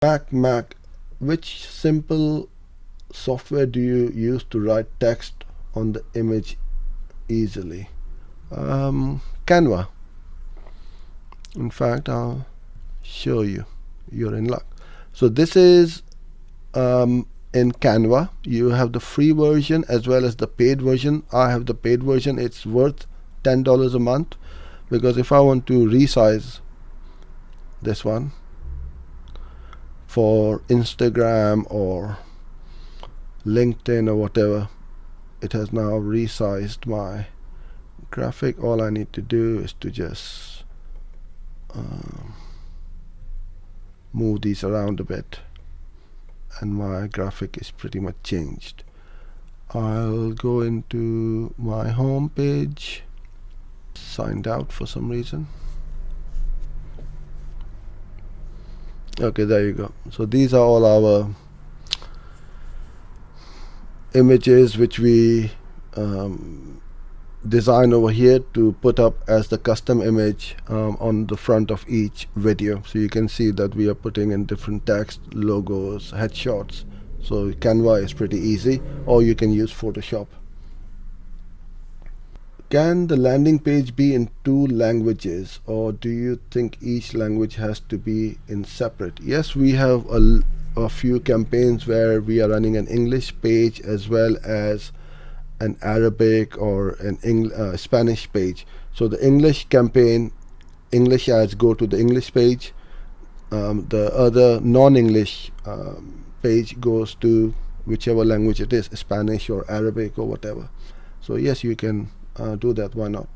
Mac, which simple software do you use to write text on the image easily? Canva. In fact, I'll show you. You're in luck. So this is in Canva. You have the free version as well as the paid version. I have the paid version. It's worth $10 a month, because if I want to resize this one for Instagram or LinkedIn or whatever, it has now resized my graphic. All I need to do is to just move these around a bit, and my graphic is pretty much changed. I'll go into my home page. Signed out for some reason. Okay, there you go. So these are all our images which we design over here to put up as the custom image on the front of each video. So you can see that we are putting in different text, logos, headshots. So Canva is pretty easy, or you can use Photoshop. Can the landing page be in 2 languages, or do you think each language has to be in separate? Yes, we have a few campaigns where we are running an English page as well as an Arabic or an Spanish page. So the English campaign, English ads go to the English page. The other non-English page goes to whichever language it is, Spanish or Arabic or whatever. So yes, you can do that. Why not?